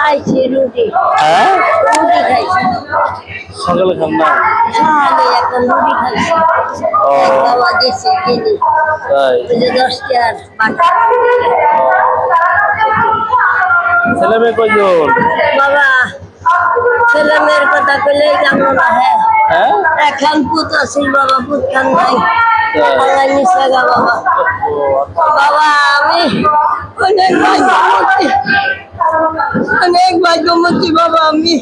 খাইছি রুটি। হ্যাঁ রুটি খাইছি। সকালে খান না? সকালে এখন রুটি খাইছি। ও বাবা দিচ্ছে কিনি। তাই ওই যে 10 টাকার বাটা। ছেলে মেয়ে কয়জন? বাবা ছেলে মেয়ের কথা কইলেই জানো না। হ্যাঁ হ্যাঁ এখন পুত আছিল বাবা, পুত খান নাই। তাই। আল্লাহ নিসাগা বাবা। ও, আচ্ছা। বাবা আমি অনেক ভাগ্যবতী, অনেক ভাগ্যবতী বাবা আমি।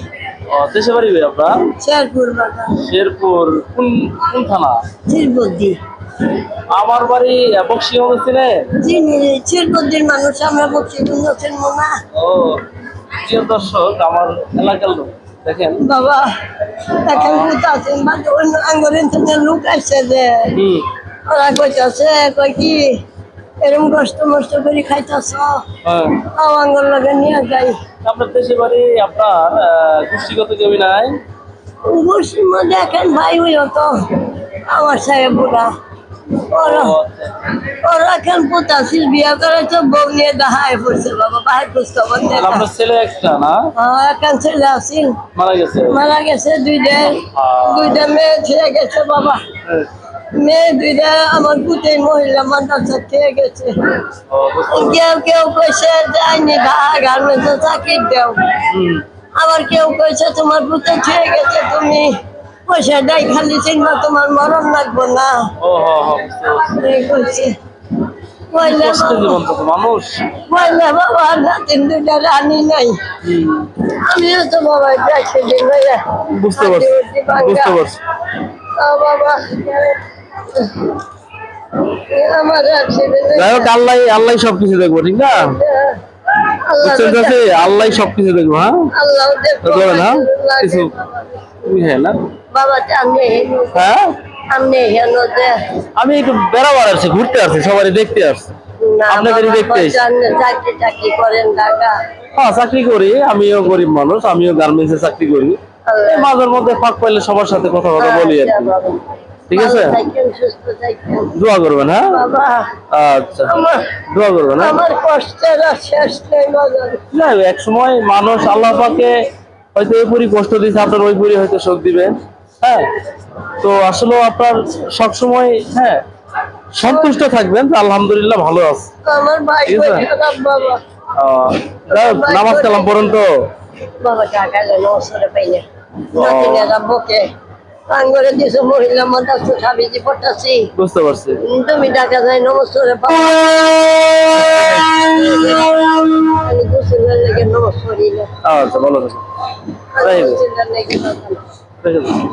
ও, দেশে বাড়ি আপনার? শেরপুর বাবা। শেরপুর কোন কোন থানা? চিরবদ্দি। আমার বাড়ি বক্সিগঞ্জ ছিলেন। চিনি চিরবদ্দির মানুষ আমরা বক্সিগঞ্জ চিনবো না। ও প্রিয় দর্শক, আমার এলাকার লোক দেখেন। বাবা এখন পুত আছেন আঙ্গরের থেকে লোক আসছে যে হুম ওরা কইতাছে কই কি এরকম কষ্ট মষ্ট করে খাইতেছ, হ্যাঁ আঙ্গর লগে নিয়ে যাই। আপনার দেশে বাড়ি আপনার গোষ্ঠীগত কেউ নাই? মুসলিম দেখেন ভাই হইল তো আমার সাহেব বুড়া ওরা ও, আচ্ছা। ওরা এখন পুতাছিল বিয়া করেছে, বউ নিয়ে দাহায় পড়ছে বাবা, বাহার খোঁজ খবর নেই। তাহলে আপনার ছেলে একটা না এখন ছেলে আসিল মারা গেছে? মারা গেছে, দুইটা মেয়ে ছেড়ে গেছে বাবা। হ্যাঁ। মেয়ে দুইটা আমার পুতে মহিলা মাদ্রাসা থেকে গেছে। ও, বুঝতে পারছি। কেউ কেউ কইছে যাইনি গার্মেন্টসে চাকরি দেও, হুম, আবার কেউ কইছে তোমার পুতে ছেড়ে গেছে, তুমি পয়সা দেয় খালি চিনবা, তোমার মরণ লাগবো না। ও বুঝতে পারছি। এই কইছে কইলে কষ্টের জীবন তো মানুষ। কইলে বাবা নাতিন দুইটা রানি নাই। হুম, আমিও তো বাবা যাইছে দিন বুঝতে পারছি বুঝতে পারছি। বাবা আমার যাই হোক, আল্লাহ আল্লাহ সবকিছু দেখবো, ঠিক না? বুঝছেন চাচি? আল্লাহ সবকিছু দেখবো। হ্যাঁ আল্লাহ বলেন, হ্যাঁ কিছু বুঝে না। বাবা জানে হ্যাঁ আমনে হেন যে আমি একটু বেড়াবার আসছি, ঘুরতে আসছি, সবারই দেখতে আসছি। না আপনাদেরই দেখতে এসেছি। চাকরি টাকরি করেন ঢাকা। হ্যাঁ চাকরি করি, আমিও গরিব মানুষ, আমিও গার্মেন্টসে চাকরি করি। এই মাঝের মধ্যে ফাঁক পাইলে সবার সাথে কথা বলি আর কি। ঠিক আছে, সুস্থ থাকেন দোয়া করবেন। হ্যাঁ বাবা। আচ্ছা, দোয়া করবেন। হ্যাঁ আমার কষ্টের আর শেষ নেই বাবা। যাই হোক, এক সময় মানুষ আল্লাহ পাকে হয়তো ওইপুরি কষ্ট দিয়েছে, আপনার ওইপুরি হয়তো সুখ দিবেন। হ্যাঁ তো আসলে আপনার সবসময় হ্যাঁ সন্তুষ্ট থাকবেন যে আলহামদুলিল্লাহ ভালো আছে। আমার ভাই ঠিক আছে। খারাপ বাবা। যাই হোক, নামাজ কালাম পড়েন তো। বাবা টাকা গেল ওসরে পাইলে নাতিনেরা বকে আঙ্গরে দিছে মহিলা মাদ্রাসা সাবিজি পড়তাছি। বুঝতে পারছি। তুমি টাকা যাই নমস্কারে পাবো। আমি গোসলের লেগে নমস্কার করি না। আচ্ছা ভালো থাকুন। আমি গোসলের লেগে পাবো না। ঠিক আছে।